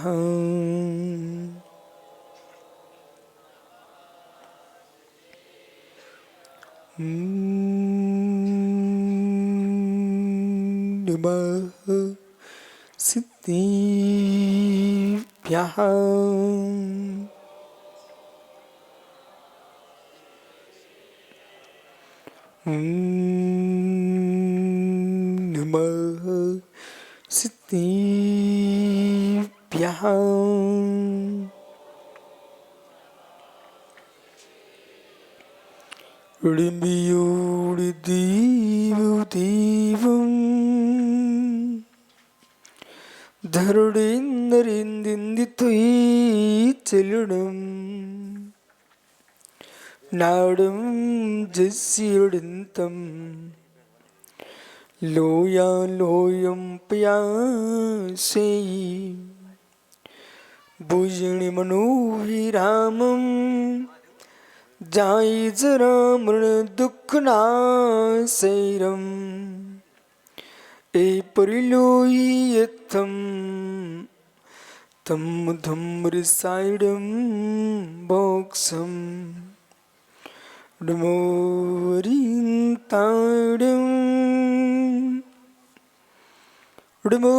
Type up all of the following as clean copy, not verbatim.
नमः सिद्धिभ्यः नमः सिद्धिभ्यः ऋडिम्बियोडिदीवं धरुडीन्दरिन्दिन्दित्वयि चलुडम् नाडं जस्युडिन्तं लोया लोयं पयासेयि भुजनिमनोभिरामं जायि जरामृदुःखनाशैरम् ए परिलोहियत्थं तं धम्मरसायनं भोक्सम् नमो रिन्ताडं नमो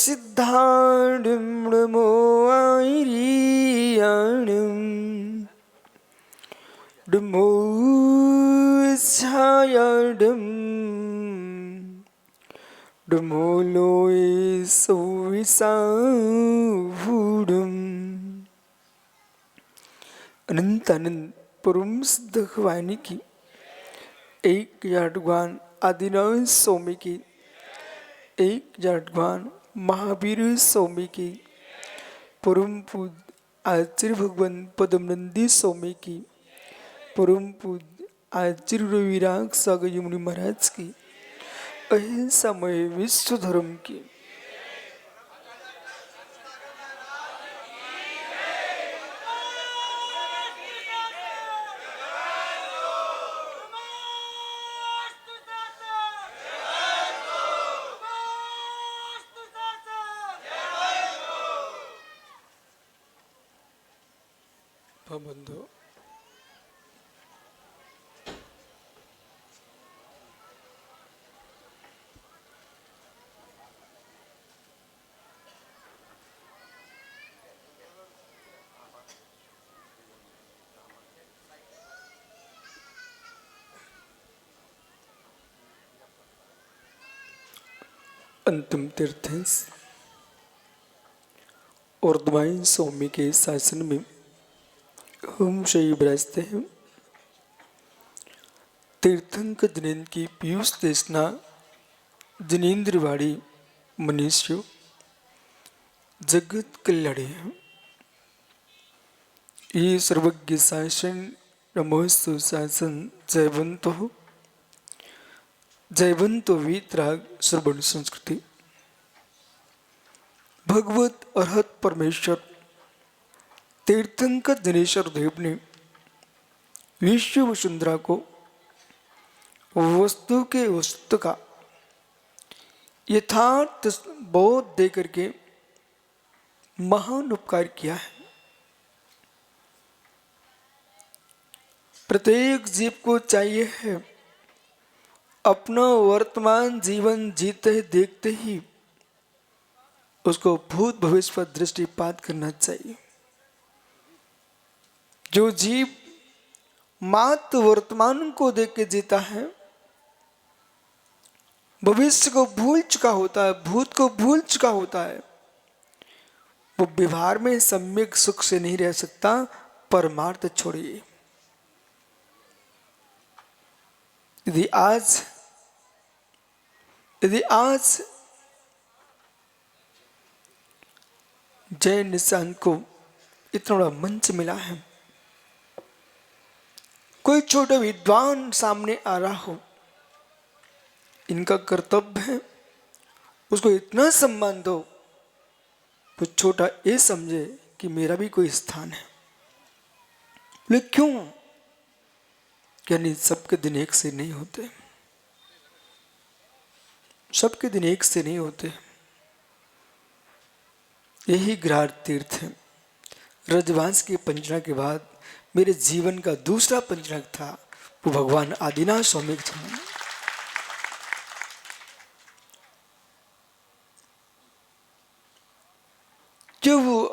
सिद्धाडं नमो आयर्याणं नमो छायाडं नमो लोये सौविसावूढम् अनंत अनंत परम सिद्ध भगवान की 1000 भगवान आदिनाथ स्वामी की 1000 भगवान महावीर स्वामी की परम पूज्य आचार्य भगवान पद्मनंदी स्वामी की परम पूज्य आचार्य रविराग सागर मुनि महाराज की अहिंसामय विश्व धर्म की बंधु अंतिम तीर्थ और दुआएं स्वामी के शासन में हम शही विराजते हैं। तीर्थंकर जिनेन्द्र की पीयूष देशना जिनेन्द्रवाड़ी मनुष्य जगत कल्याणी है। ये सर्वज्ञ शासन नमोस्तु शासन जयवंतो वीतराग श्रवण संस्कृति भगवत अरहत परमेश्वर तीर्थंकर दिनेश्वर देव ने विश्व वसुंधरा को वस्तु के वस्तु का यथार्थ बोध दे करके महान उपकार किया है। प्रत्येक जीव को चाहिए है अपना वर्तमान जीवन जीते देखते ही उसको भूत भविष्य पर दृष्टिपात करना चाहिए। जो जीव मात्र वर्तमान को देख के जीता है, भविष्य को भूल चुका होता है, भूत को भूल चुका होता है, वो व्यवहार में सम्यक सुख से नहीं रह सकता। परमार्थ छोड़िए। यदि आज जय निशान को इतना बड़ा मंच मिला है, कोई छोटा विद्वान सामने आ रहा हो, इनका कर्तव्य है उसको इतना सम्मान दो वो छोटा ये समझे कि मेरा भी कोई स्थान है। बोले क्यों? यानी सबके दिन एक से नहीं होते, सबके दिन एक से नहीं होते। यही गिरार तीर्थ है। रजवांश के पंचनाग के बाद मेरे जीवन का दूसरा पंचनाग था, वो भगवान आदिनाथ स्वामी थे। जो वो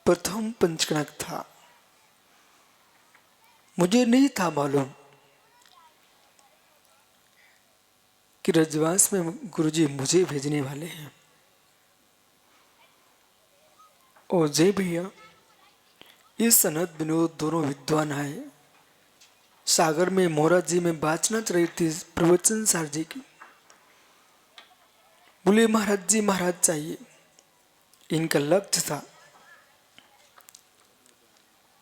प्रथम पंचनाग था, मुझे नहीं था मालूम कि रजवांश में गुरुजी मुझे भेजने वाले हैं। और जय भैया, ये सनत विनोद दोनों विद्वान आए। सागर में मोहरा जी में बाचना चल रही थी प्रवचन सार जी की। बोले महाराज जी महाराज चाहिए। इनका लक्ष्य था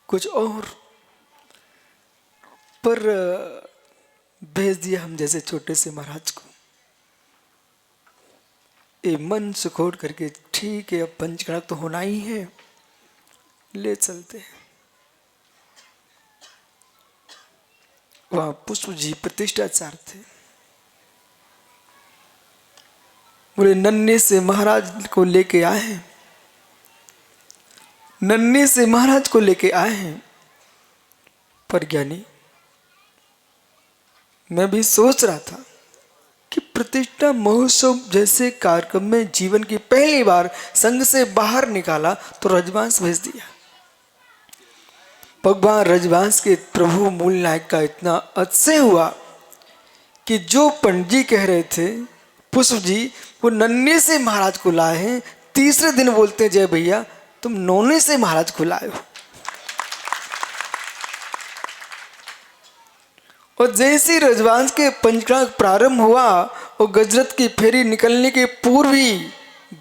कुछ और, पर भेज दिया हम जैसे छोटे से महाराज को। ये मन सुखोट करके, ठीक है अब पंचकर्म तो होना ही है, ले चलते हैं। वहां पुष्प जी प्रतिष्ठाचार्य थे। बोले नन्हे से महाराज को लेके आए हैं, नन्हे से महाराज को लेके आए हैं। पर ज्ञानी, मैं भी सोच रहा था कि प्रतिष्ठा महोत्सव जैसे कार्यक्रम में जीवन की पहली बार संघ से बाहर निकाला तो रजवांश भेज दिया। भगवान रजवांश के प्रभु मूल नायक का इतना अतिशय हुआ कि जो पंडित जी कह रहे थे पुष्प जी वो नन्हे से महाराज को लाए हैं, तीसरे दिन बोलते जय भैया तुम नौने से महाराज को लाए हो। और जैसे रजवांश के पंचकर्म प्रारंभ हुआ और गजरत की फेरी निकलने के पूर्व ही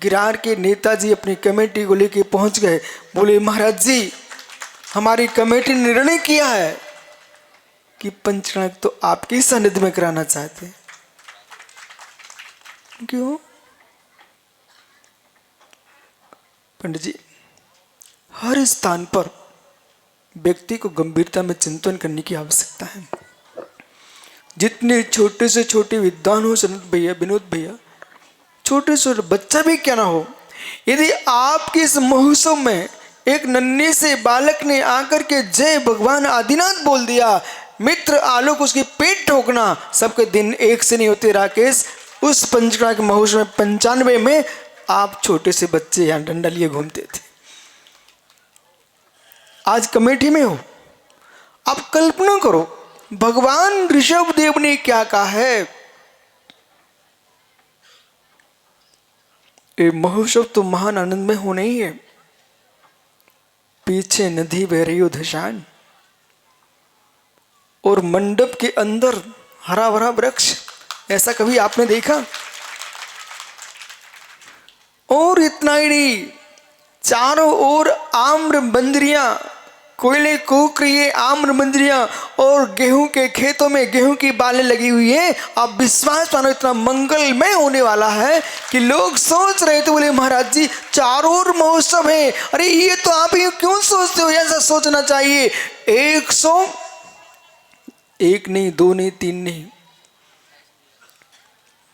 गिरार के नेताजी अपनी कमेटी को लेके पहुंच गए। बोले महाराज जी हमारी कमेटी ने निर्णय किया है कि पंचकर्म तो आपके सानिध्य में कराना चाहते हैं। क्यों पंडित जी, हर स्थान पर व्यक्ति को गंभीरता में चिंतन करने की आवश्यकता है। जितने छोटे से छोटे विद्वान हो, सनत भैया विनोद भैया, छोटे से बच्चा भी क्या ना हो, यदि आपके इस महोत्सव में एक नन्हे से बालक ने आकर के जय भगवान आदिनाथ बोल दिया, मित्र आलोक उसकी पेट ठोकना। सबके दिन एक से नहीं होते राकेश। उस पंचकर्म के महोत्सव में 95 में आप छोटे से बच्चे यहां डंडा लिए घूमते थे, आज कमेटी में हो। आप कल्पना करो भगवान ऋषभ देव ने क्या कहा है। ये महोत्सव तो महान आनंद में होना ही है। पीछे नदी बह रही हो धशान, और मंडप के अंदर हरा भरा वृक्ष, ऐसा कभी आपने देखा? और इतना ही नहीं, चारों ओर आम्र बंदरियां, कोयले कूक रही है आम्र बंदरियां, और गेहूं के खेतों में गेहूं की बालें लगी हुई है। आप विश्वास मानो इतना मंगलमय होने वाला है कि लोग सोच रहे थे, बोले महाराज जी चारों ओर महोत्सव है। अरे ये तो आप ही क्यों सोचते हो, ऐसा सोचना चाहिए। 101 नहीं, 2 नहीं, 3 नहीं,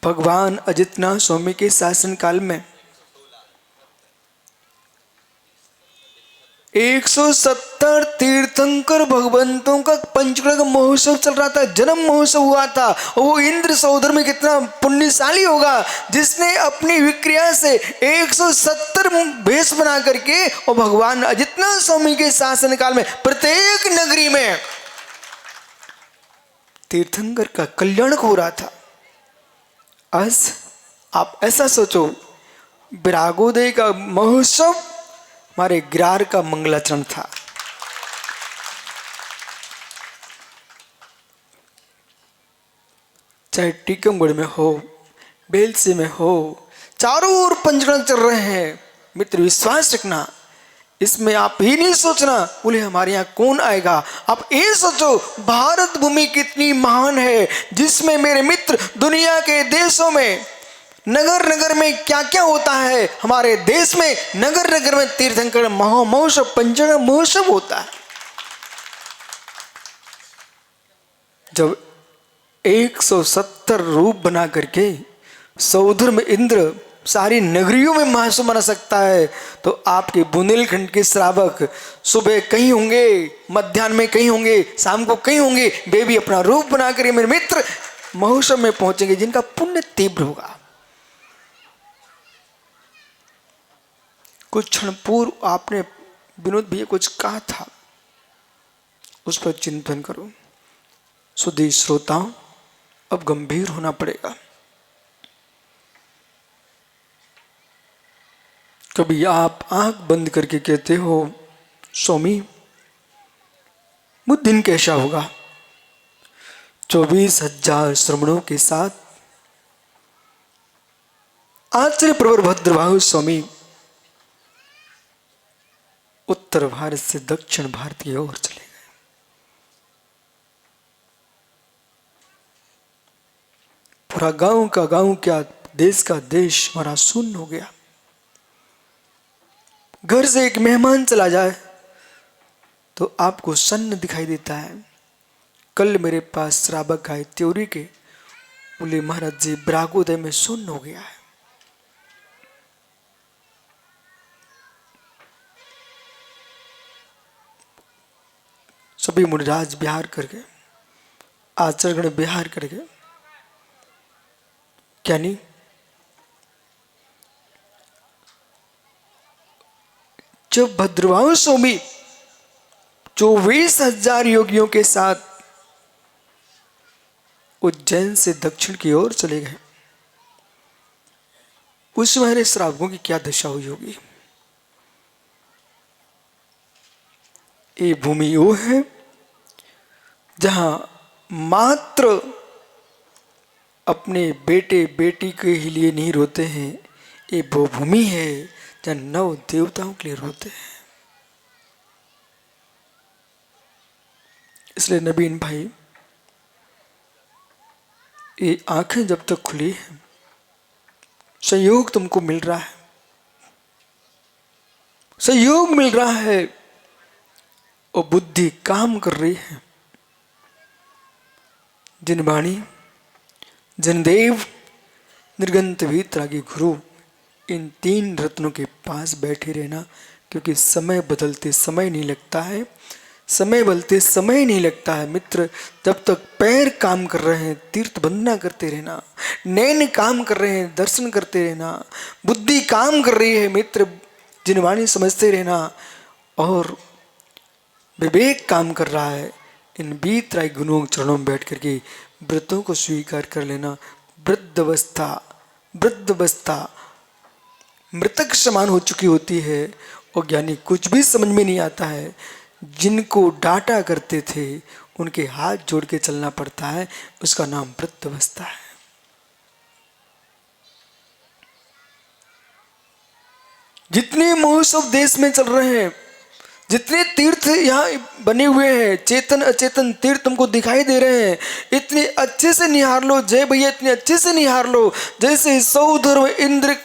भगवान अजितनाथ स्वामी के शासन काल में 170 तीर्थंकर भगवंतों का पंचकर्म महोत्सव चल रहा था, जन्म महोत्सव हुआ था। और वो इंद्र सहोदर में कितना पुण्यशाली होगा जिसने अपनी विक्रिया से 170 भेष बना करके और भगवान अजितनाथ स्वामी के शासन काल में प्रत्येक नगरी में तीर्थंकर का कल्याण हो रहा था। आज आप ऐसा सोचो, विरागोदय का महोत्सव हमारे गिरार का मंगलाचरण था। चाहे टीकमगढ़ में हो, बेलसे में हो, चारों ओर पंचकर्म चल रहे हैं। मित्र विश्वास रखना, इसमें आप ही नहीं सोचना बोले हमारे यहाँ कौन आएगा। आप ये सोचो भारत भूमि कितनी महान है, जिसमें मेरे मित्र दुनिया के देशों में नगर नगर में क्या क्या होता है। हमारे देश में नगर नगर में तीर्थंकर महोत्सव पंचकर्म महोत्सव होता है। जब 170 रूप बना करके सौधर में इंद्र सारी नगरियों में महासु मना सकता है, तो आपके बुंदेलखंड के श्रावक सुबह कहीं होंगे, मध्याह्न में कहीं होंगे, शाम को कहीं होंगे, वे भी अपना रूप बनाकर मेरे मित्र महोत्सव में पहुंचेंगे, जिनका पुण्य तीव्र होगा। कुछ क्षण पूर्व आपने विनोद भैया कुछ कहा था, उस पर चिंतन करो। सुधी श्रोताओं, अब गंभीर होना पड़ेगा। कभी आप आंख बंद करके कहते हो, स्वामी वो दिन कैसा होगा 24,000 श्रमणों के साथ आचार्य प्रवर भद्रबाहु स्वामी उत्तर भारत से दक्षिण भारत की ओर चले गए। पूरा गांव का गांव क्या, देश का देश हमारा शून्य हो गया। घर से एक मेहमान चला जाए तो आपको सन्न दिखाई देता है। कल मेरे पास श्रावक आए त्योरी के, बोले महाराज जी ब्रागोदय में शून्य हो गया है। सभी मुनिराज बिहार कर गए, आचार्यगण बिहार कर गए, क्या नहीं? जब भद्रबाहु स्वामी 24,000 योगियों के साथ उज्जैन से दक्षिण की ओर चले गए, उस हमारे श्रावकों की क्या दशा हुई होगी। ये भूमि वो है जहां मात्र अपने बेटे बेटी के ही लिए नहीं रोते हैं, ये वो भूमि है जहां 9 देवताओं के लिए रोते हैं। इसलिए नवीन भाई, ये आंखें जब तक खुली है, संयोग तुमको मिल रहा है, संयोग मिल रहा है और बुद्धि काम कर रही है। जिनवाणी, जनदेव, निर्गंत वीतरागी गुरु, इन 3 रत्नों के पास बैठे रहना, क्योंकि समय बदलते समय नहीं लगता है, समय बदलते समय नहीं लगता है मित्र। जब तक पैर काम कर रहे हैं तीर्थ वंदना करते रहना, नैन काम कर रहे हैं दर्शन करते रहना, बुद्धि काम कर रही है मित्र जिनवाणी समझते रहना, और विवेक काम कर रहा है, इन बीतराय गुणों चरणों में बैठ करके व्रतों को स्वीकार कर लेना। वृद्धावस्था मृतक समान हो चुकी होती है और ज्ञानी कुछ भी समझ में नहीं आता है। जिनको डांटा करते थे उनके हाथ जोड़ के चलना पड़ता है, उसका नाम वृद्धावस्था है। जितने महोत्सव देश में चल रहे हैं, जितने तीर्थ यहाँ बने हुए हैं, चेतन अचेतन तीर्थ तुमको दिखाई दे रहे हैं, इतने अच्छे से निहार लो जय भैया, इतने अच्छे से निहार लो जैसे सौधर्व इंद्र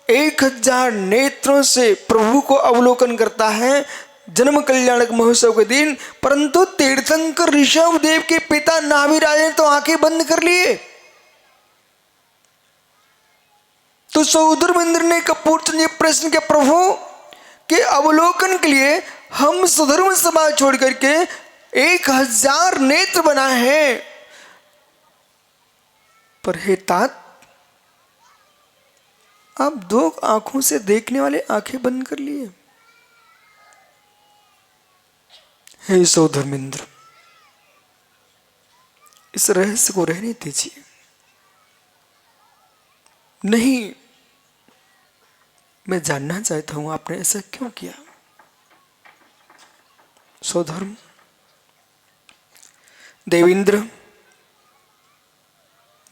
1000 नेत्रों से प्रभु को अवलोकन करता है जन्म कल्याणक महोत्सव के दिन। परंतु तीर्थंकर ऋषभ देव के पिता नाभिराज ने तो आंखें बंद कर लिए। तो सौधर्व इंद्र ने कपूरचंद ये प्रश्न किया, प्रभु के अवलोकन के लिए हम सुधर्म समाज छोड़ करके 1000 नेत्र बनाए हैं, पर हे तात आप 2 आंखों से देखने वाले आंखें बंद कर लिए। हे सौधर्मेंद्र, इस रहस्य को रहने दीजिए। नहीं, मैं जानना चाहता हूं आपने ऐसा क्यों किया। सौधर्म, देवेंद्र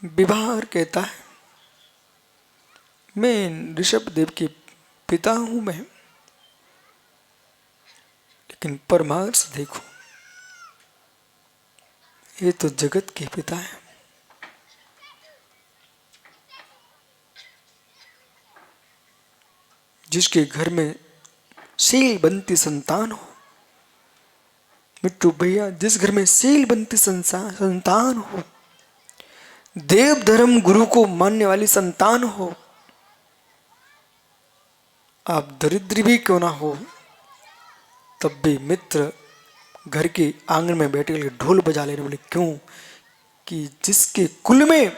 विवाह कहता है मैं ऋषभ देव के पिता हूं मैं, लेकिन परमार्थ देखो ये तो जगत के पिता है। जिसके घर में सील बनती संतान हो, मिट्टू भैया, जिस घर में सील बनती संतान हो, देव धर्म गुरु को मानने वाली संतान हो, आप दरिद्र भी क्यों ना हो, तब भी मित्र घर के आंगन में बैठे के ढोल बजा लेने बोले। क्यों? कि जिसके कुल में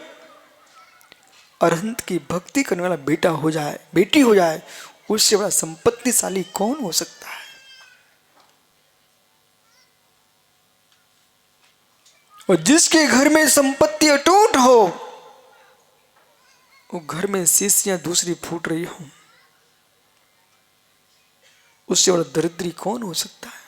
अरहंत की भक्ति करने वाला बेटा हो जाए, बेटी हो जाए, उससे बड़ा संपत्तिशाली कौन हो सकता है। और जिसके घर में संपत्ति अटूट हो, वो घर में शीशियां दूसरी फूट रही हो, उससे बड़ा दरिद्री कौन हो सकता है।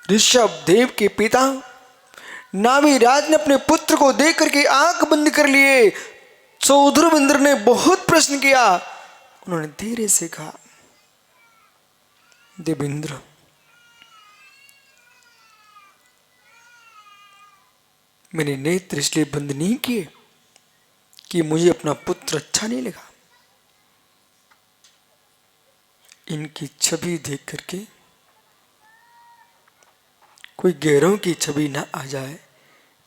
ऋषभ देव के पिता नाभिराज ने अपने पुत्र को देख करके आंख बंद कर लिए। चौधरविंद्र ने बहुत प्रश्न किया। उन्होंने धीरे से कहा, देवेंद्र, मैंने नेत्र इसलिए बंद नहीं किए कि मुझे अपना पुत्र अच्छा नहीं लगा। इनकी छवि देख करके कोई गैरों की छवि ना आ जाए,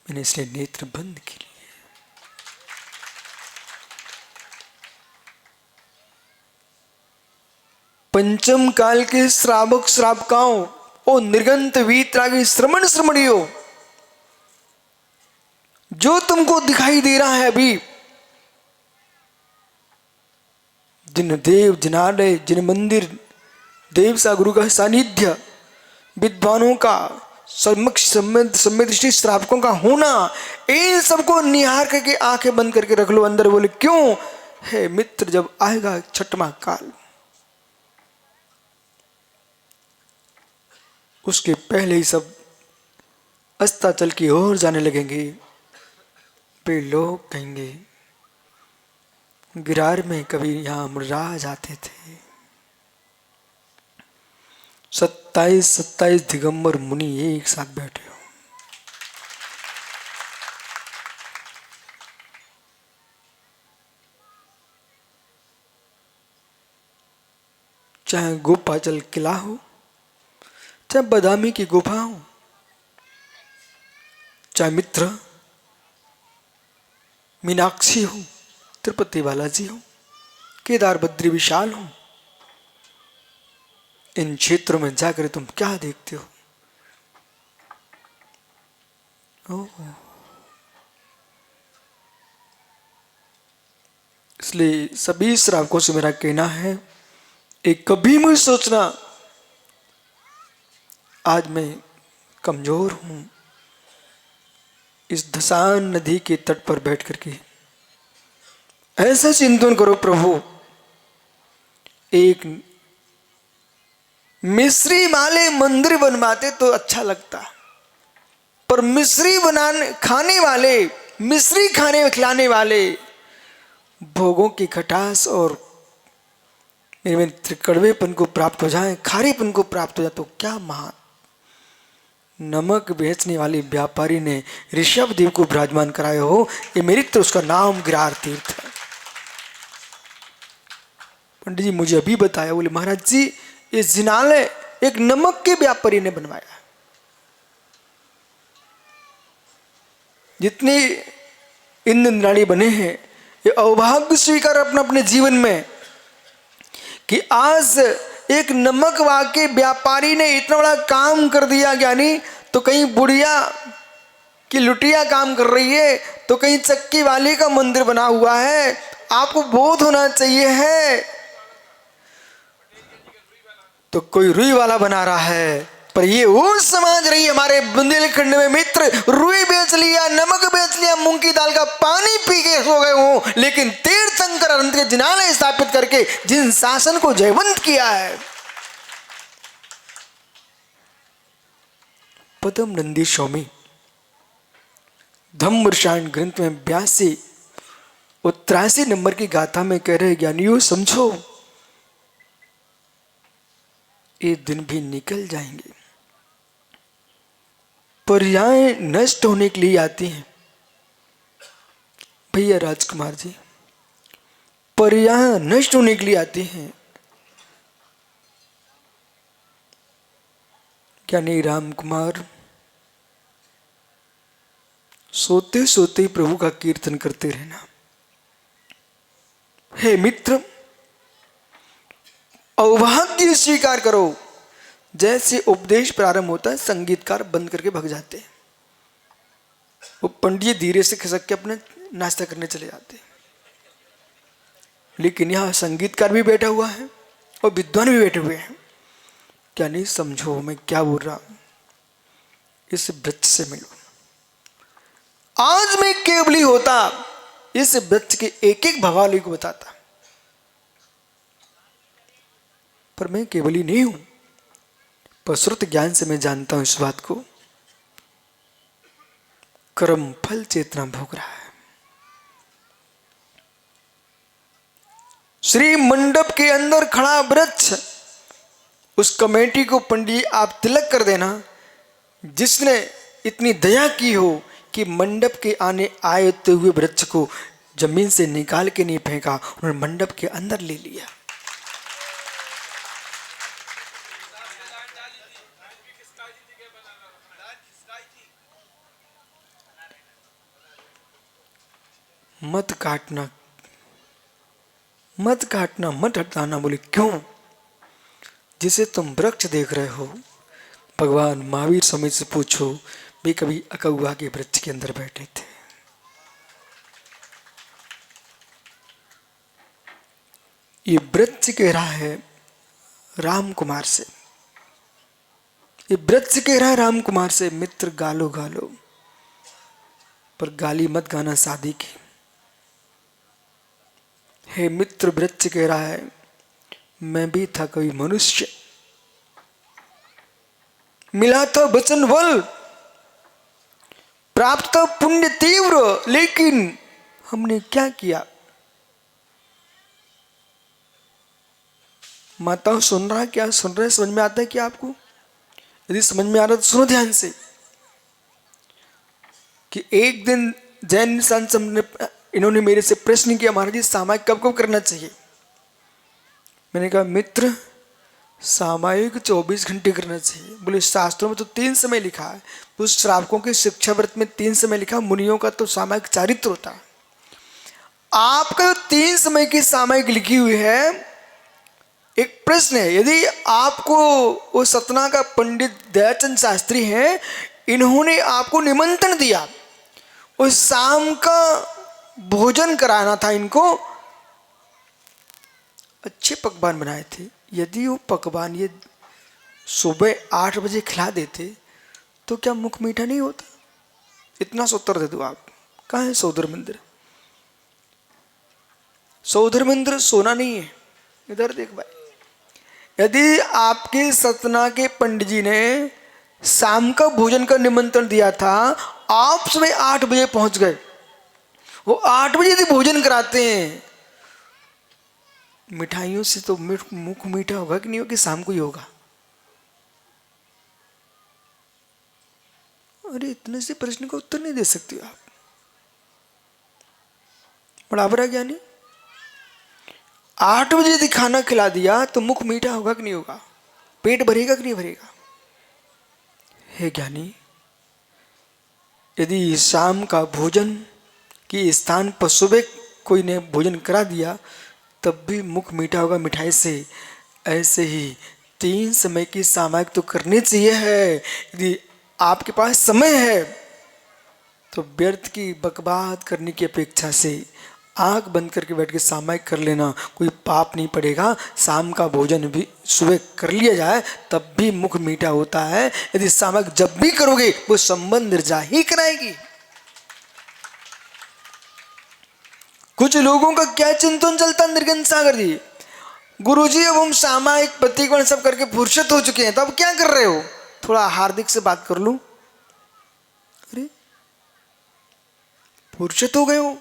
मैंने इसलिए नेत्र बंद किए। पंचम काल के श्रावक श्रावकाओं, ओ निर्गंत वीतरागी श्रमण श्रमणियों, जो तुमको दिखाई दे रहा है अभी, जिन देव जिनालय, जिन मंदिर, देव सा गुरु का सानिध्य, विद्वानों का समक्ष सम्यदृष्टि श्रावकों का होना, इन सबको निहार करके आंखें बंद करके रख लो अंदर। बोले क्यों? है मित्र, जब आएगा छठवां काल, उसके पहले ही सब अस्ताचल की ओर जाने लगेंगे। वे लोग कहेंगे, गिरार में कभी यहां अमरराज आते थे, 27 दिगंबर मुनि एक साथ बैठे हो। चाहे गोपाचल किला हो, चाहे बदामी की गुफा हो, चाहे मित्र मीनाक्षी हो, तिरुपति बालाजी हो, केदार बद्री विशाल हो, इन क्षेत्रों में जाकर तुम क्या देखते हो? इसलिए सभी श्रावकों से मेरा कहना है, एक कभी मत सोचना आज मैं कमजोर हूं। इस धसान नदी के तट पर बैठ करके ऐसा चिंतन करो, प्रभु एक मिस्री वाले मंदिर बनवाते तो अच्छा लगता, पर मिस्री बनाने खाने वाले, मिस्री खाने खिलाने वाले भोगों की खटास और मेरे में कड़वेपन को प्राप्त हो जाए, खारेपन को प्राप्त हो जाए, तो क्या महान। नमक बेचने वाले व्यापारी ने ऋषभ देव को विराजमान कराया हो, ये मेरी तो उसका नाम गिरार तीर्थ है। पंडित जी मुझे अभी बताया, बोले महाराज जी ये जिनालय एक नमक के व्यापारी ने बनवाया। जितने इंद्राणी बने हैं, ये अभाग्य स्वीकार अपना अपने जीवन में कि आज एक नमक वाके व्यापारी ने इतना बड़ा काम कर दिया। ज्ञानी तो कहीं बुढ़िया की लुटिया काम कर रही है, तो कहीं चक्की वाले का मंदिर बना हुआ है। आपको बोध होना चाहिए है, तो कोई रुई वाला बना रहा है, पर ये वो समझ रही है हमारे बुंदेलखंड में मित्र रुई बेच लिया, नमक बेच लिया, मूंग की दाल का पानी पी के सो गए हो, लेकिन तीर्थंकर अनंत के जिनालय स्थापित करके जिन शासन को जयवंत किया है। पदम नंदी स्वामी धम्म रसायन ग्रंथ में 82 और 83 नंबर की गाथा में कह रहे ज्ञानियों समझो, ये दिन भी निकल जाएंगे, पर्याय नष्ट होने के लिए आती हैं। भैया राजकुमार जी, पर्याय नष्ट होने के लिए आती हैं। क्या नहीं राम कुमार सोते सोते ही प्रभु का कीर्तन करते रहना। हे मित्र, अवभाग्य स्वीकार करो। जैसे उपदेश प्रारंभ होता है संगीतकार बंद करके भग जाते हैं, वो पंडित धीरे से खिसक के अपने नाश्ता करने चले जाते हैं। लेकिन यहाँ संगीतकार भी बैठा हुआ है और विद्वान भी बैठे हुए हैं। क्या नहीं समझो मैं क्या बोल रहा हूं। इस वृक्ष से मिलो। आज मैं केवली होता इस वृक्ष के एक एक भवाली को बताता, पर मैं केवली नहीं हूं। प्रसुत ज्ञान से मैं जानता हूं इस बात को। कर्म फल चेतना भोग रहा है। श्री मंडप के अंदर खड़ा वृक्ष, उस कमेटी को पंडित आप तिलक कर देना जिसने इतनी दया की हो कि मंडप के आने आए हुए वृक्ष को जमीन से निकाल के नहीं फेंका, उन्होंने मंडप के अंदर ले लिया। मत काटना मत काटना मत हटाना। बोले क्यों? जिसे तुम वृक्ष देख रहे हो, भगवान महावीर स्वामी से पूछो, वे कभी अकौआ के वृक्ष के अंदर बैठे थे। ये वृक्ष कह रहा है राम कुमार से, ये वृक्ष कह रहा है राम कुमार से, मित्र गालो गालो, पर गाली मत गाना शादी की। हे मित्र, वृक्ष कह रहा है मैं भी था कोई मनुष्य, मिला था वचन बल, प्राप्त था पुण्य तीव्र, लेकिन हमने क्या किया? माताओं सुन रहा है क्या? सुन रहे? समझ में आता है क्या आपको? यदि समझ में आ रहा तो सुनो ध्यान से कि एक दिन जैन संत ने इन्होंने मेरे से प्रश्न किया, महाराज जी सामायिक कब कब करना चाहिए? मैंने कहा मित्र सामायिक 24 घंटे करना चाहिए। बोले शास्त्रों में तो 3 समय लिखा है। तो श्रावकों के शिक्षा व्रत में 3 समय लिखा, मुनियों का तो सामायिक चारित्र होता है। आपका 3 समय की सामायिक लिखी हुई है। एक प्रश्न है, यदि आपको वो सतना का पंडित दयाचंद शास्त्री हैं, इन्होंने आपको निमंत्रण दिया, उस शाम का भोजन कराना था इनको, अच्छे पकवान बनाए थे। यदि वो पकवान ये सुबह 8 बजे खिला देते तो क्या मुख मीठा नहीं होता? इतना सा उत्तर दे दो आप। कहाँ है सौधर मंदिर? सौधर मंदिर सोना नहीं है। इधर देख भाई, यदि आपके सतना के पंडित जी ने शाम का भोजन का निमंत्रण दिया था, आप सुबह 8 बजे पहुंच गए, वो 8 बजे यदि भोजन कराते हैं, मिठाइयों से तो मुख मीठा होगा कि नहीं होगा, कि शाम को ही होगा? अरे इतने से प्रश्न का उत्तर नहीं दे सकते आप। बराबर है ज्ञानी? 8 बजे यदि खाना खिला दिया तो मुख मीठा होगा कि नहीं होगा? पेट भरेगा कि नहीं भरेगा? हे ज्ञानी, यदि शाम का भोजन के स्थान पर सुबह कोई ने भोजन करा दिया तब भी मुख मीठा होगा मिठाई से। ऐसे ही 3 समय की सामायिक तो करनी चाहिए है। यदि आपके पास समय है तो व्यर्थ की बकवाद करने की अपेक्षा से आंख बंद करके बैठ के सामायिक कर लेना, कोई पाप नहीं पड़ेगा। शाम का भोजन भी सुबह कर लिया जाए तब भी मुख मीठा होता है। यदि सामायिक जब भी करोगे वो संबंध निर्जा ही कराएगी। कुछ लोगों का क्या चिंतन चलता निर्गन सागर जी, गुरुजी अब हम सामायिक प्रतिकोण सब करके फुर्सत हो चुके हैं, तो अब क्या कर रहे हो? थोड़ा हार्दिक से बात कर लूं। अरे फुर्सत हो गए हो?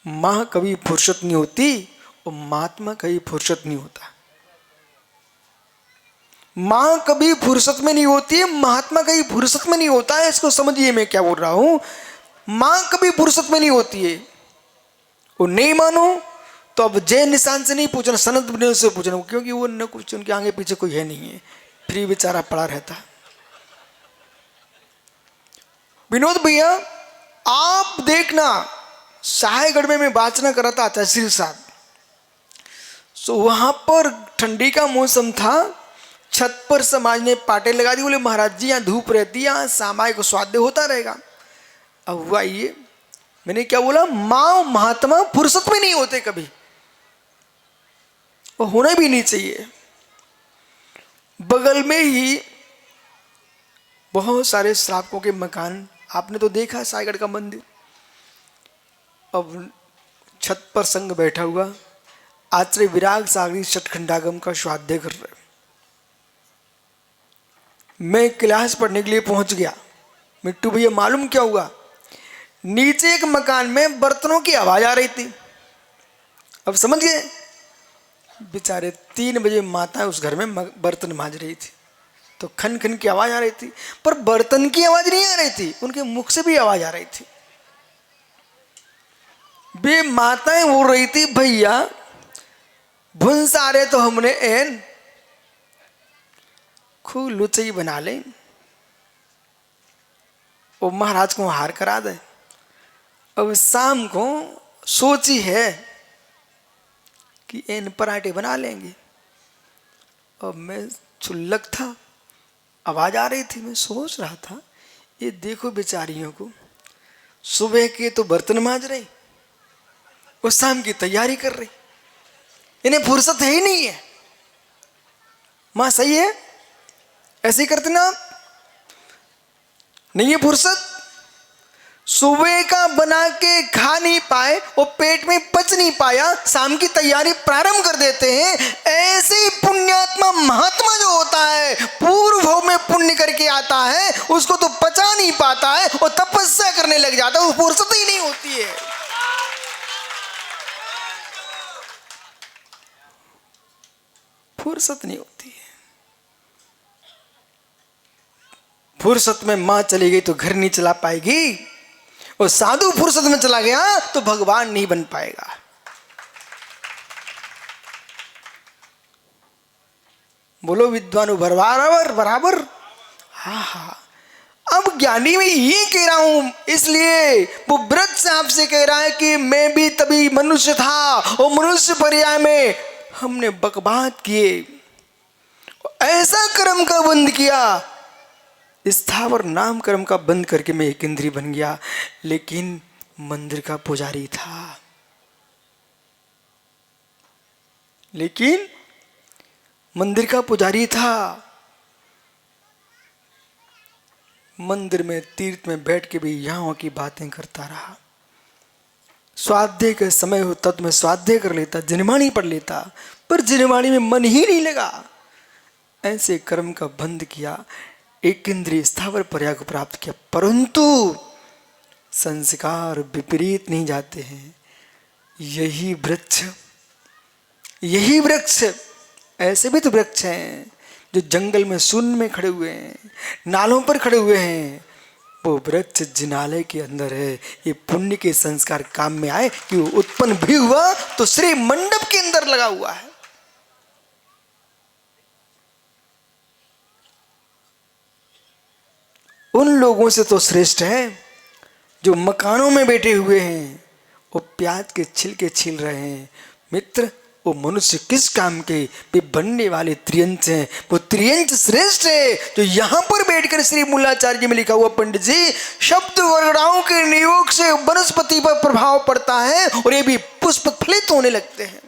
मां कभी फुर्सत नहीं होती और महात्मा कभी फुर्सत नहीं होता। मां कभी फुर्सत में नहीं होती है, महात्मा कभी फुर्सत में नहीं होता है। इसको समझिए मैं क्या बोल रहा हूं। मां कभी फुर्सत में नहीं होती है। वो नहीं मानो तो अब जय निशान से नहीं पूछना, सनत विनोद से पूछना, क्योंकि वो न कुछ उनके आगे पीछे कोई है नहीं है, फ्री बेचारा पड़ा रहता है। विनोद भैया आप देखना, साहेगढ़ में मैं वाचना कर रहा था तहसील साहब, सो वहां पर ठंडी का मौसम था, छत पर समाज ने पाटे लगा दी, बोले महाराज जी यहाँ धूप रहती है, यहाँ सामायिक स्वाध्याय होता रहेगा। अब हुआ ये, मैंने क्या बोला, माँ महात्मा फुर्सत में नहीं होते कभी, और होना भी नहीं चाहिए। बगल में ही बहुत सारे श्रावकों के मकान, आपने तो देखा साईगढ़ का मंदिर। अब छत पर संग बैठा हुआ, आचार्य विराग सागरी षटखंडागम का स्वाध्याय कर रहे। मैं क्लास पढ़ने के लिए पहुंच गया। मिट्टू भैया मालूम क्या हुआ, नीचे एक मकान में बर्तनों की आवाज आ रही थी। अब समझ गए, बेचारे 3 बजे माता उस घर में बर्तन मांज रही थी, तो खन खन की आवाज आ रही थी, पर बर्तन की आवाज नहीं आ रही थी, उनके मुख से भी आवाज आ रही थी। वे माताएं बोल रही थी, भैया भुंस आ रहे तो हमने एन खूब लुचई बना ले, वो महाराज को हार करा दे। अब शाम को सोची है कि एन पराठे बना लेंगे। अब मैं चुल्लक था, आवाज आ रही थी, मैं सोच रहा था ये देखो बेचारियों को, सुबह के तो बर्तन मांज रहे, वो शाम की तैयारी कर रही, इन्हें फुर्सत है ही नहीं है। मां सही है, ऐसे ही करते ना आप, नहीं है फुर्सत, सुबह का बना के खा नहीं पाए, वो पेट में पच नहीं पाया, शाम की तैयारी प्रारंभ कर देते हैं। ऐसे ही पुण्यात्मा महात्मा जो होता है, पूर्व में पुण्य करके आता है, उसको तो पचा नहीं पाता है, वो तपस्या करने लग जाता है, वो फुर्सत ही नहीं होती है। फुर्सत नहीं होती है। फुर्सत में मां चली गई तो घर नहीं चला पाएगी, और साधु फुर्सत में चला गया तो भगवान नहीं बन पाएगा। बोलो विद्वानु बराबर बराबर। हाँ हाँ, अब ज्ञानी में ये कह रहा हूं, इसलिए वो वृक्ष आपसे कह रहा है कि मैं भी तभी मनुष्य था, और मनुष्य पर्याय में हमने बकवाद किए, ऐसा कर्म का बंद किया, स्थावर नाम कर्म का बंद करके मैं एक इंद्रिय बन गया, लेकिन मंदिर का पुजारी था। लेकिन मंदिर का पुजारी था, मंदिर में तीर्थ में बैठ के भी यहां की बातें करता रहा। स्वाध्याय का समय हो तब मैं स्वाध्याय कर लेता, जिनवाणी पढ़ लेता, पर जिनवाणी में मन ही नहीं लगा। ऐसे कर्म का बंद किया, एक इंद्रिय स्थावर पर्याय को प्राप्त किया, परंतु संस्कार विपरीत नहीं जाते हैं। यही वृक्ष, ऐसे भी तो वृक्ष हैं जो जंगल में शून्य में खड़े हुए हैं, नालों पर खड़े हुए हैं, वो वृक्ष जिनालय के अंदर है। ये पुण्य के संस्कार काम में आए कि वो उत्पन्न भी हुआ तो श्री मंडप के अंदर लगा हुआ है। उन लोगों से तो श्रेष्ठ है जो मकानों में बैठे हुए हैं, वो प्याज के छिलके छील रहे हैं। मित्र, वो मनुष्य किस काम के, वे बनने वाले त्रियंच हैं। वो त्रियंच श्रेष्ठ है जो यहां पर बैठकर श्री मूलाचार्य में लिखा हुआ, पंडित जी, शब्द वर्णाओं के नियोग से वनस्पति पर प्रभाव पड़ता है और ये भी पुष्प फलित होने लगते हैं।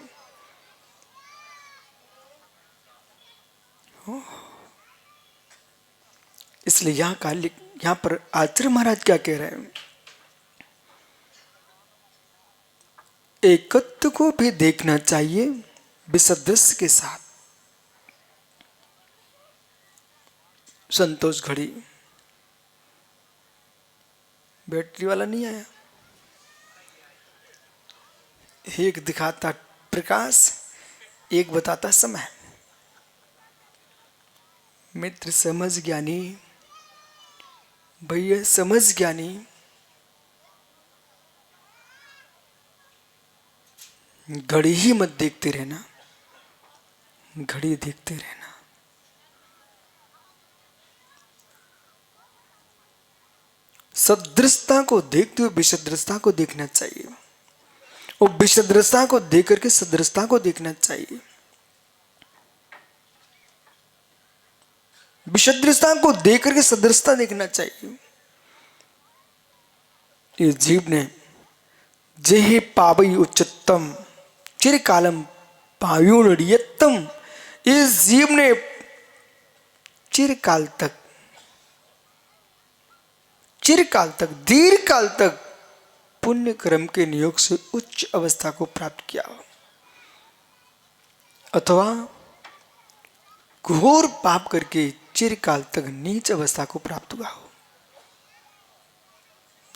इसलिए यहां पर आचार्य महाराज क्या कह रहे हैं, एकत्व को भी देखना चाहिए विसदृश्य के साथ। संतोष घड़ी बैटरी वाला नहीं आया, एक दिखाता प्रकाश, एक बताता समय। मित्र समझ ज्ञानी, भैया समझ ज्ञानी, घड़ी ही मत देखते रहना, घड़ी देखते रहना। सदृशता को देखते हुए विसदृशता को देखना चाहिए, और विसदृशता को देख करके सदृशता को देखना चाहिए। विसदृशता को देख करके सदृशता देखना चाहिए। इस जीव ने जेहि पावई उच्चतम चिरकालम पायुर्यत्तम, इस जीव ने चिरकाल तक दीर्घ काल तक पुण्य कर्म के नियोग से उच्च अवस्था को प्राप्त किया, अथवा घोर पाप करके चिरकाल तक नीच अवस्था को प्राप्त हुआ हो।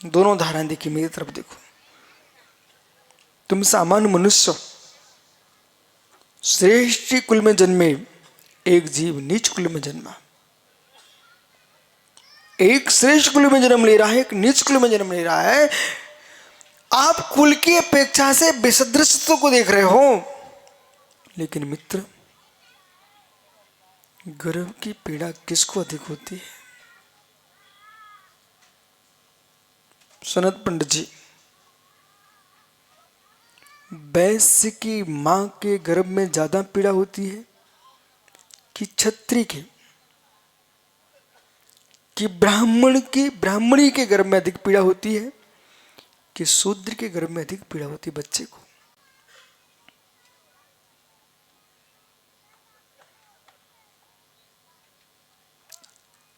दोनों धारणा देखिए, मेरी तरफ देखो। तुम सामान्य मनुष्य श्रेष्ठ कुल में जन्मे, एक जीव नीच कुल में जन्मा। एक श्रेष्ठ कुल में जन्म ले रहा है, एक नीच कुल में जन्म ले रहा है। आप कुल की अपेक्षा से विसदृशत्व को देख रहे हो, लेकिन मित्र, गर्भ की पीड़ा किसको अधिक होती है? सनत पंडित जी, वैश्य की मां के गर्भ में ज्यादा पीड़ा होती है कि क्षत्रिय के, कि ब्राह्मणी के गर्भ में अधिक पीड़ा होती है कि शूद्र के गर्भ में अधिक पीड़ा होती है बच्चे को?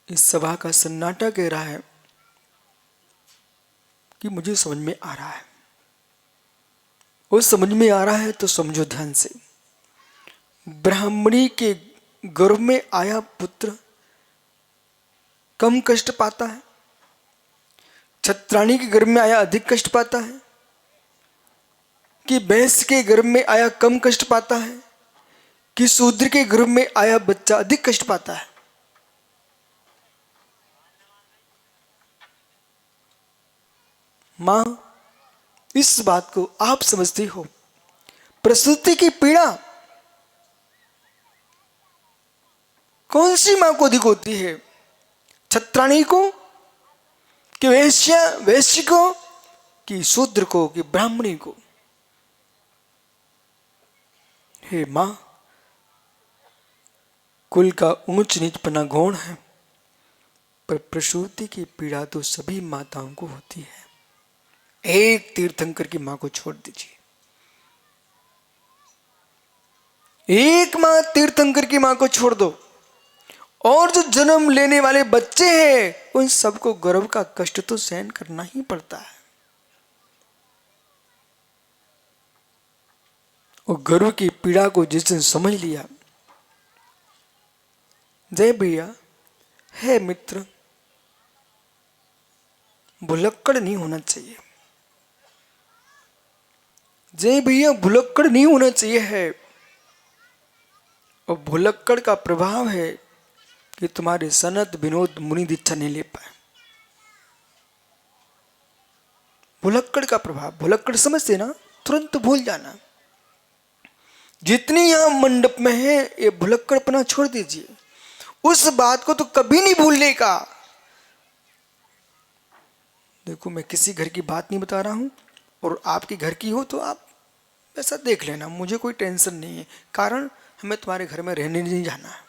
इस सभा का सन्नाटा कह रहा है कि मुझे समझ में आ रहा है। वो समझ में आ रहा है तो समझो ध्यान से। ब्राह्मणी के गर्भ में आया पुत्र कम कष्ट पाता है, क्षत्राणी के गर्भ में आया अधिक कष्ट पाता है, कि वैश्य के गर्भ में आया कम कष्ट पाता है, कि शूद्र के गर्भ में आया बच्चा अधिक कष्ट पाता है? मां, इस बात को आप समझती हो? प्रसूति की पीड़ा कौन सी मां को अधिक होती है? क्षत्राणी को कि वैश्य को कि शूद्र को कि ब्राह्मणी को? हे मां, कुल का ऊंच नीचपना गौण है, पर प्रसूति की पीड़ा तो सभी माताओं को होती है। एक तीर्थंकर की मां को छोड़ दीजिए, एक मां तीर्थंकर की मां को छोड़ दो, और जो जन्म लेने वाले बच्चे हैं उन सबको गर्भ का कष्ट तो सहन करना ही पड़ता है। और गर्भ की पीड़ा को जिसने समझ लिया, जय भैया, है मित्र, भुलक्कड़ नहीं होना चाहिए। जय भैया, भुलक्कड़ नहीं होना चाहिए है। और भुलक्कड़ का प्रभाव है कि तुम्हारे सनत विनोद मुनि दीक्षा नहीं ले पाए। भुलक्कड़ का प्रभाव, भुलक्कड़ समझते ना, तुरंत भूल जाना। जितनी यहां मंडप में है, ये भुलक्कड़पना छोड़ दीजिए। उस बात को तो कभी नहीं भूलने का। देखो, मैं किसी घर की बात नहीं बता रहा हूं, और आपके घर की हो तो आप ऐसा देख लेना, मुझे कोई टेंशन नहीं है। कारण हमें तुम्हारे घर में रहने नहीं जाना है।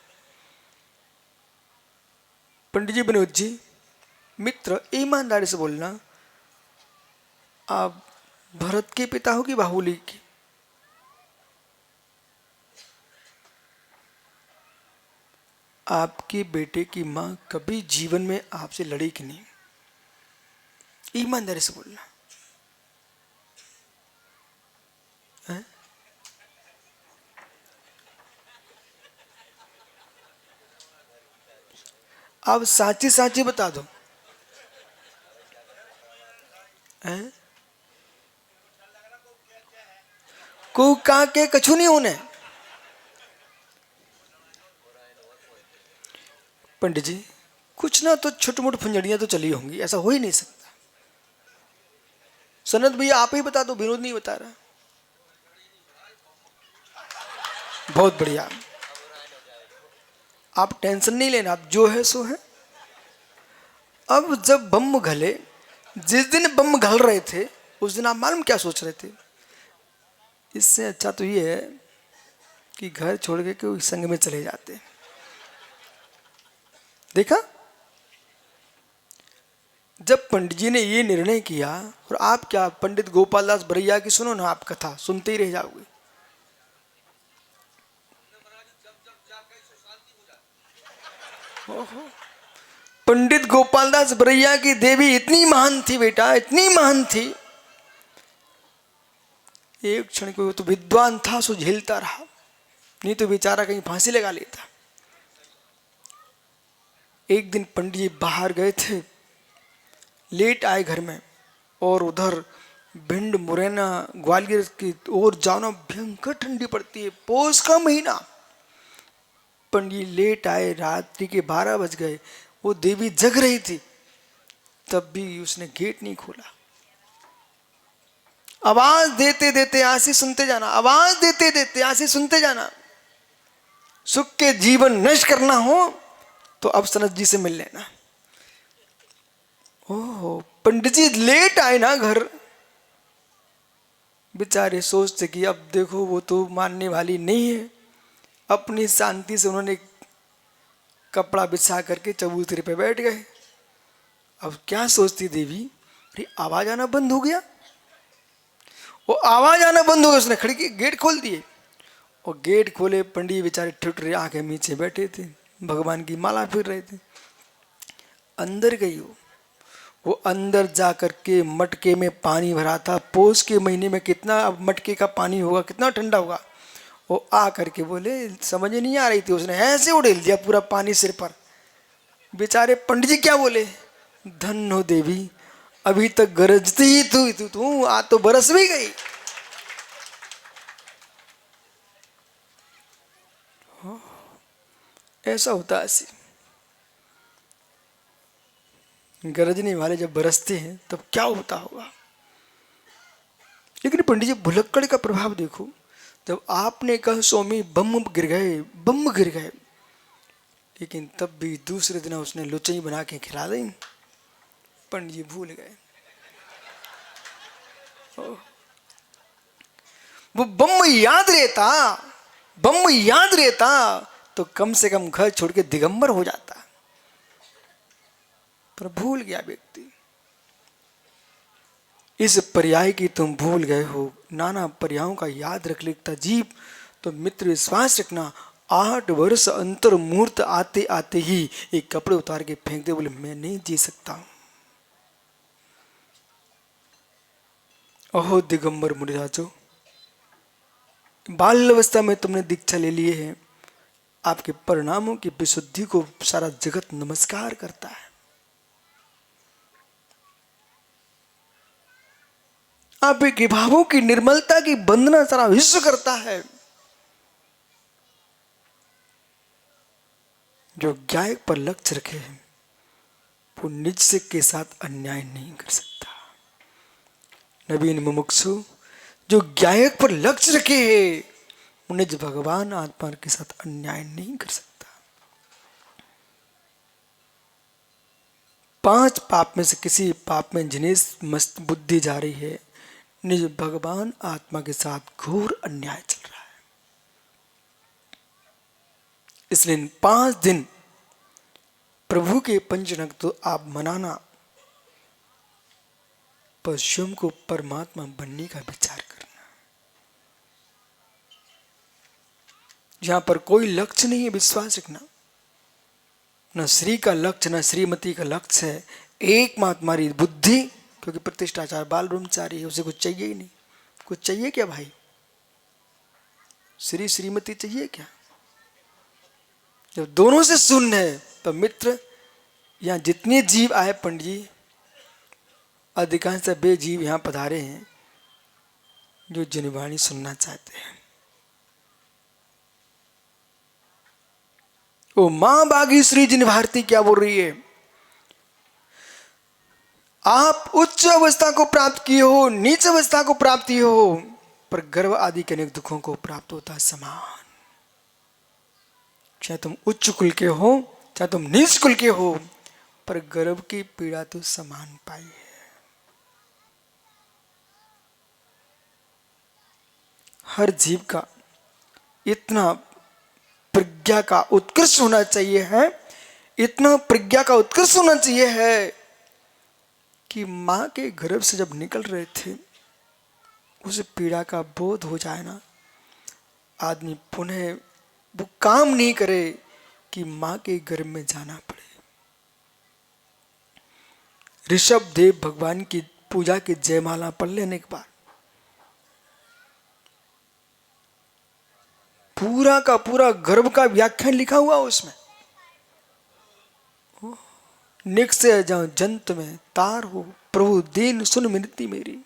पंडित जी, विनोद जी, मित्र, ईमानदारी से बोलना, आप भरत के पिता हो कि बाहुली के? आपके बेटे की मां कभी जीवन में आपसे लड़ी कि नहीं? ईमानदारी से बोलना है? आप साची साची बता दो। को का के कछु नहीं होने। पंडित जी, कुछ ना तो छोटी मोटी फंजड़ियां तो चली होंगी, ऐसा हो ही नहीं सकता। सनत भैया, आप ही बता दो, विनोद नहीं बता रहा। बहुत बढ़िया। आप टेंशन नहीं लेना, आप जो है सो है। अब जब बम घले, जिस दिन बम घल रहे थे उस दिन आप मालूम क्या सोच रहे थे? इससे अच्छा तो ये है कि घर छोड़ के कोई संग में चले जाते। देखा, जब पंडित जी ने ये निर्णय किया, और आप क्या पंडित गोपाल दास बरैया की सुनो ना, आप कथा सुनते ही रह जाओगे। ओहो, पंडित गोपाल दास बरैया की देवी इतनी महान थी बेटा, इतनी महान थी, एक क्षण को तो विद्वान था सो झेलता रहा, नहीं तो बेचारा कहीं फांसी लगा लेता। एक दिन पंडित जी बाहर गए थे, लेट आए घर में, और उधर भिंड मुरैना ग्वालियर की ओर जाना भयंकर ठंडी पड़ती है, पौष का महीना। पंडित लेट आए, रात्रि के 12 बज गए, वो देवी जग रही थी, तब भी उसने गेट नहीं खोला। आवाज देते देते आंसी सुनते जाना, आवाज देते देते आंसी सुनते जाना। सुख के जीवन नष्ट करना हो तो अब सनत जी से मिल लेना। ओहो, पंडित जी लेट आए ना घर, बेचारे सोचते कि अब देखो वो तो मानने वाली नहीं है। अपनी शांति से उन्होंने कपड़ा बिछा करके चबूतरे पे बैठ गए। अब क्या सोचती देवी, अरे आवाज आना बंद हो गया। वो आवाज आना बंद हो गया, उसने खिड़की गेट खोल दिए, और गेट खोले, पंडित बेचारे ठुठरे आंखें नीचे बैठे थे, भगवान की माला फिर रहे थे। अंदर गई वो अंदर जा करके मटके में पानी भरा था। पौष के महीने में कितना अब मटके का पानी होगा, कितना ठंडा होगा। वो आ करके बोले, समझ नहीं आ रही थी, उसने ऐसे उड़ेल दिया पूरा पानी सिर पर। बेचारे पंडित जी क्या बोले, धन हो देवी, अभी तक गरजती ही तू आज तो बरस भी गई। ऐसा होता है, ऐसी गरजने वाले जब बरसते हैं तब क्या होता होगा। लेकिन पंडित जी भुलक्कड़ का प्रभाव देखो, जब आपने कहा स्वामी बम गिर गए, बम गिर गए, लेकिन तब भी दूसरे दिन उसने लुचई बना के खिला दी। पंडित जी भूल गए। वो बम याद रहता, बम याद रहता तो कम से कम घर छोड़ के दिगंबर हो जाता, पर भूल गया व्यक्ति। इस पर्याय की तुम भूल गए हो, नाना पर्यायों का याद रख लेता जीव तो मित्र विश्वास रखना। 8 वर्ष अंतर मुहूर्त आते आते ही एक कपड़े उतार के फेंक दे, बोले मैं नहीं जी सकता। अहो दिगंबर मुनिराजो, बाल अवस्था में तुमने दीक्षा ले लिए है, आपके परिणामों की विशुद्धि को सारा जगत नमस्कार करता है। आपके भावों की निर्मलता की वंदना सारा विश्व करता है। जो ज्ञायक पर लक्ष्य रखे हैं वो निज से के साथ अन्याय नहीं कर सकता। नवीन मुमुक्षु जो ज्ञायक पर लक्ष्य रखे हैं वो निज भगवान आत्मा के साथ अन्याय नहीं कर सकता। 5 पाप में से किसी पाप में जिन्हें मस्त बुद्धि जा रही है, निज भगवान आत्मा के साथ घोर अन्याय चल रहा है। इसलिए 5 दिन प्रभु के पंचनग तो आप मनाना, पर स्वयं को परमात्मा बनने का विचार करना। जहां पर कोई लक्ष्य नहीं है, विश्वास रखना, न श्री का लक्ष्य न श्रीमती का लक्ष्य है, एकमात्र हमारी बुद्धि, क्योंकि प्रतिष्ठाचार बाल ब्रह्मचारी है, उसे कुछ चाहिए ही नहीं। कुछ चाहिए क्या भाई? श्री श्रीमती चाहिए क्या? जब दोनों से शून्य है तो मित्र, यहाँ जितने जीव आए पंडित जी, अधिकांश वे जीव यहाँ पधारे हैं जो जिनवाणी सुनना चाहते हैं। ओ मां बागी श्री जिन भारती क्या बोल रही है, आप उच्च अवस्था को प्राप्त किए हो, नीच अवस्था को प्राप्त किए हो, पर गर्व आदि के अनेक दुखों को प्राप्त होता है समान। चाहे तुम उच्च कुल के हो चाहे तुम नीच कुल के हो, पर गर्भ की पीड़ा तो समान पाई है। हर जीव का इतना प्रज्ञा का उत्कर्ष होना चाहिए है, इतना प्रज्ञा का उत्कर्ष होना चाहिए है कि मां के गर्भ से जब निकल रहे थे उस पीड़ा का बोध हो जाए ना, आदमी पुनः वो काम नहीं करे कि मां के गर्भ में जाना पड़े। ऋषभ देव भगवान की पूजा की जयमाला पढ़ लेने के बाद पूरा का पूरा गर्भ का व्याख्यान लिखा हुआ उसमें। निकसे जाऊं जंत में तार हो, प्रभु दीन सुन मिनती मेरी।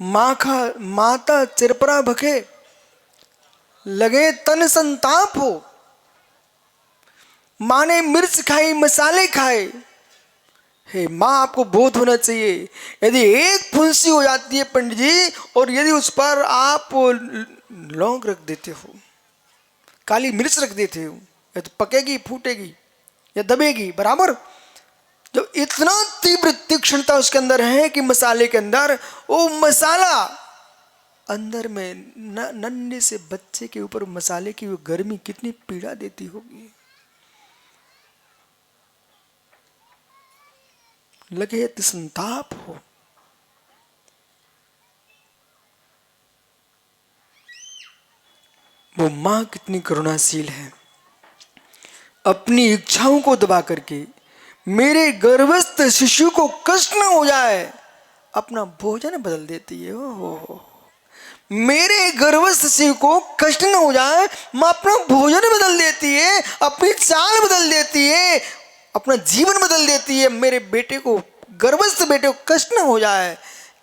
माता चिरपरा भखे, लगे तन संताप हो। माँ ने मिर्च खाई मसाले खाए। हे माँ, आपको बोध होना चाहिए, यदि एक फुंसी हो जाती है पंडित जी, और यदि उस पर आप लौंग रख देते हो, काली मिर्च रख देते हो, या तो पकेगी, फूटेगी या दबेगी बराबर। जब इतना तीव्र तीक्ष्णता उसके अंदर है कि मसाले के अंदर वो मसाला अंदर में नन्हे से बच्चे के ऊपर मसाले की वो गर्मी कितनी पीड़ा देती होगी। लगे संताप हो। वो मां कितनी करुणाशील है, अपनी इच्छाओं को दबा करके मेरे गर्भस्थ शिशु को कष्ट न हो जाए अपना भोजन बदल देती है। हो मेरे गर्भस्थ शिशु को कष्ट न हो जाए, मां अपना भोजन बदल देती है, अपनी चाल बदल देती है, अपना जीवन बदल देती है, मेरे बेटे को, गर्भस्थ बेटे को कष्ट न हो जाए।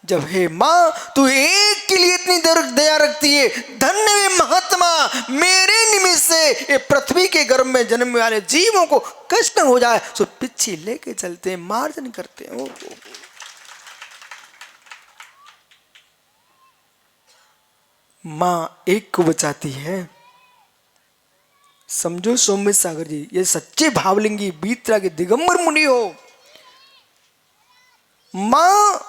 जब हे मां, तू एक के लिए इतनी दया रखती है, धन्य वे महात्मा, मेरे निमित्त से ये पृथ्वी के गर्भ में जन्मने वाले जीवों को कष्ट न हो जाए सो पीछे लेके चलते हैं, मार्जन करते हैं। मां एक को बचाती है। समझो सौम्य सागर जी, ये सच्चे भावलिंगी बीतरा के दिगंबर मुनि हो। मां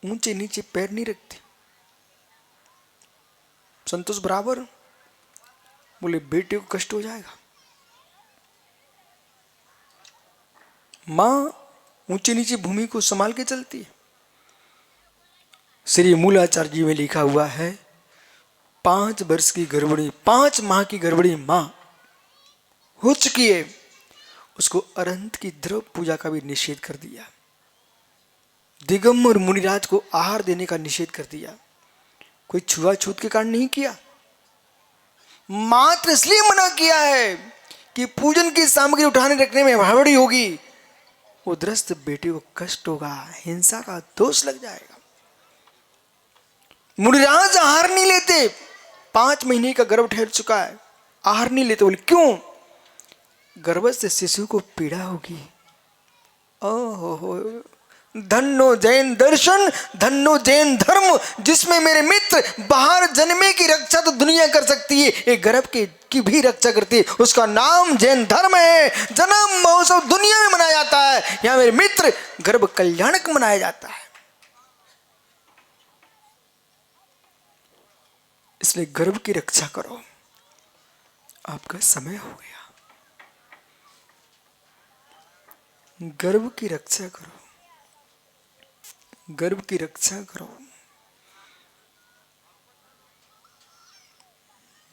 ऊंचे नीचे पैर नहीं रखती, संतोष बराबर। बोले बेटे को कष्ट हो जाएगा, मां ऊंचे नीचे भूमि को संभाल के चलती है। श्री मूलाचार्य जी में लिखा हुआ है, 5 वर्ष की गर्भणी, 5 माह की गर्भणी मां हो चुकी है, उसको अरंत की द्रव पूजा का भी निषेध कर दिया, दिगंबर मुनिराज को आहार देने का निषेध कर दिया। कोई छुआछूत के कारण नहीं किया, मात्र इसलिए मना किया है कि पूजन की सामग्री उठाने रखने में हड़बड़ी होगी, उद्रस्त बेटे को कष्ट होगा, हिंसा का दोष लग जाएगा। मुनिराज आहार नहीं लेते, 5 महीने का गर्भ ठहर चुका है, आहार नहीं लेते। बोले क्यों? गर्भस्थ शिशु को पीड़ा होगी। ओहो, धन्नो जैन दर्शन, धन्नो जैन धर्म, जिसमें मेरे मित्र बाहर जन्मे की रक्षा तो दुनिया कर सकती है, एक गर्भ की भी रक्षा करती है, उसका नाम जैन धर्म है। जन्म महोत्सव दुनिया में मनाया जाता है, यहां मेरे मित्र गर्भ कल्याणक मनाया जाता है। इसलिए गर्भ की रक्षा करो, आपका समय हो गया। गर्भ की रक्षा करो, गर्भ की रक्षा करो।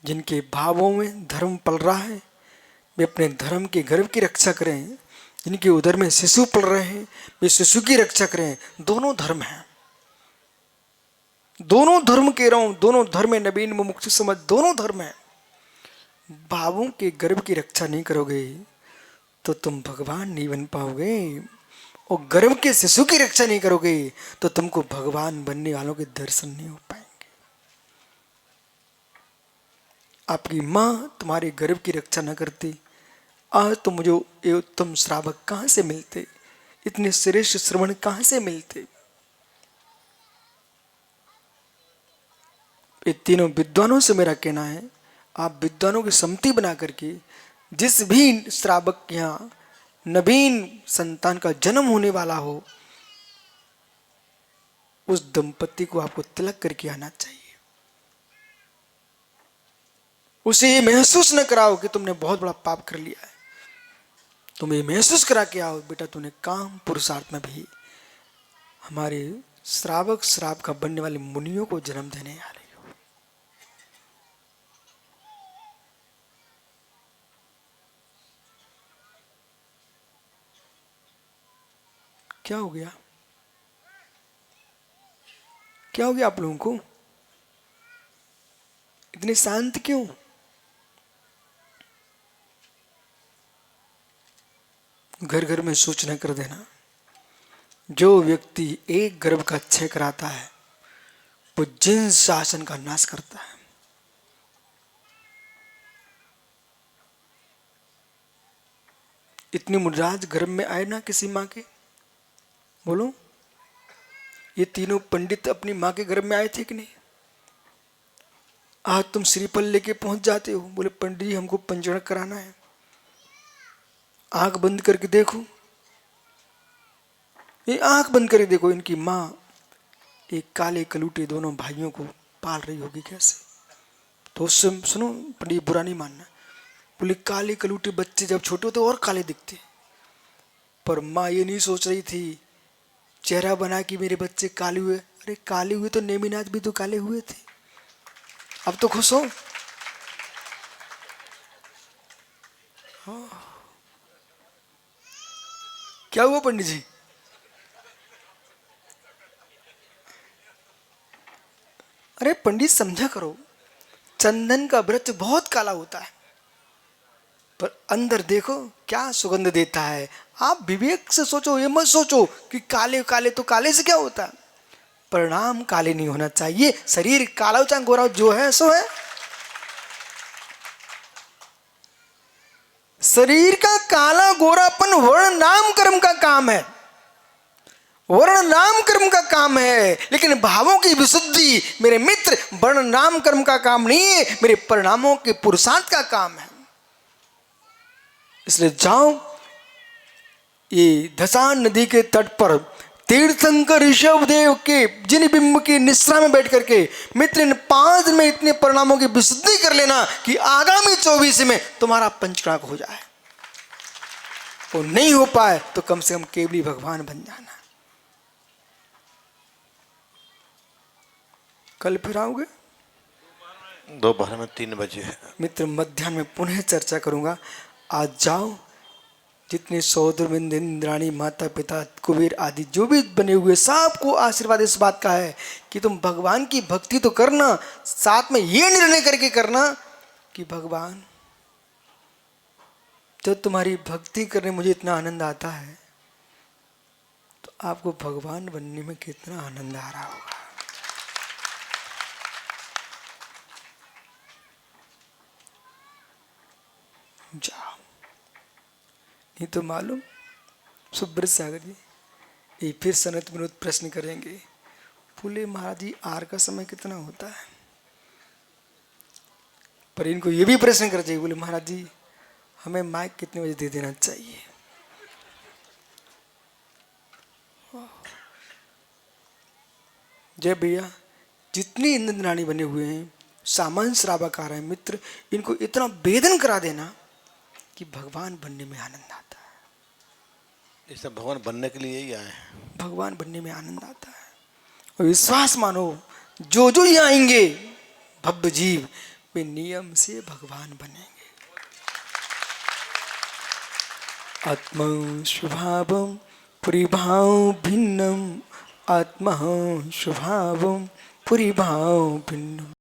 जिनके भावों में धर्म पल रहा है वे अपने धर्म के गर्भ की रक्षा करें, जिनके उदर में शिशु पल रहे हैं वे शिशु की रक्षा करें। दोनों धर्म हैं, दोनों धर्म कह रहा हूं, दोनों धर्म है, नवीन मुमुक्षु समझ, दोनों धर्म है। भावों के गर्भ की रक्षा नहीं करोगे तो तुम भगवान नहीं बन पाओगे, और गर्भ के शिशु की रक्षा नहीं करोगे तो तुमको भगवान बनने वालों के दर्शन नहीं हो पाएंगे। आपकी मां तुम्हारे गर्भ की रक्षा न करती, आज तो मुझे ये उत्तम श्रावक कहां से मिलते, इतने श्रेष्ठ श्रवण कहां से मिलते। ये तीनों विद्वानों से मेरा कहना है, आप विद्वानों की सम्मति बना करके जिस भी श्रावक के यहाँ नवीन संतान का जन्म होने वाला हो, उस दंपति को आपको तिलक करके आना चाहिए। उसे ये महसूस न कराओ कि तुमने बहुत बड़ा पाप कर लिया है, तुम ये महसूस करा के आओ बेटा तूने काम पुरुषार्थ में भी हमारे श्रावक श्राप का बनने वाले मुनियों को जन्म देने आ रही हो। क्या हो गया? क्या हो गया आप लोगों को? इतने शांत क्यों? घर घर में सूचना कर देना, जो व्यक्ति एक गर्भ का क्षय कराता है वो जिन शासन का नाश करता है। इतनी मुराद गर्भ में आए ना किसी माँ के, बोलो ये तीनों पंडित अपनी माँ के गर्भ में आए थे कि नहीं? आज तुम श्रीफल लेके पहुंच जाते हो, बोले पंडित जी हमको पंचरण कराना है। आंख बंद करके देखो, ये आंख बंद करके देखो, इनकी माँ एक काले कलूटे दोनों भाइयों को पाल रही होगी कैसे। तो उससे सुनो पंडित बुरा नहीं मानना, बोले काले कलूटे बच्चे जब छोटे होते और काले दिखते, पर माँ ये नहीं सोच रही थी चेहरा बना कि मेरे बच्चे काले हुए। अरे काले हुए तो नेमिनाथ भी तो काले हुए थे, अब तो खुश हो। हाँ। क्या हुआ पंडित जी? अरे पंडित समझा करो, चंदन का वृक्ष बहुत काला होता है पर अंदर देखो क्या सुगंध देता है। आप विवेक से सोचो, ये मत सोचो कि काले काले तो काले से क्या होता है। परिणाम काले नहीं होना चाहिए, शरीर काला हो चाहे गोरा हो, जो है सो है। शरीर का काला गोरापन वर्ण नाम कर्म का काम है, वर्ण नाम कर्म का काम है, लेकिन भावों की विशुद्धि मेरे मित्र वर्ण नाम कर्म का काम नहीं है, मेरे परिणामों के पुरुषार्थ का काम है। इसलिए जाओ ये धसान नदी के तट पर तीर्थंकर ऋषभदेव के जिन बिंब की निश्रा में बैठ करके मित्र इन 5 दिन में इतने परिणामों की विशुद्धि कर लेना कि आगामी 24 में तुम्हारा पंचकर्म हो जाए। और नहीं हो पाए तो कम से कम केवली भगवान बन जाना। कल फिर आओगे? दोपहर में 3 बजे मित्र मध्याह्न में पुनः चर्चा करूंगा। आज जाओ, जितने सौदर इंद्राणी माता पिता कुबेर आदि जो भी बने हुए सबको आशीर्वाद इस बात का है कि तुम भगवान की भक्ति तो करना, साथ में ये निर्णय करके करना कि भगवान जब तुम्हारी भक्ति करने मुझे इतना आनंद आता है तो आपको भगवान बनने में कितना आनंद आ रहा होगा। जाओ, नहीं तो मालूम सुब्रत सागर जी ये फिर सनत विनोद प्रश्न करेंगे, बोले महाराज जी आर का समय कितना होता है? पर इनको ये भी प्रश्न कर चाहिए, बोले महाराज जी हमें माइक कितने बजे दे देना चाहिए? जय भैया, जितनी इंद्राणी बने हुए हैं सामान्य श्रावकार हैं मित्र, इनको इतना वेदन करा देना कि भगवान बनने में आनंद आता है। ये सब भगवान बनने के लिए ही आए हैं। भगवान बनने में आनंद आता है और विश्वास मानो जो जो ये आएंगे भव्य जीव वे नियम से भगवान बनेंगे। आत्मा स्वभावम परिभाव भिन्नम, आत्मा स्वभावम परिभाव भिन्नम।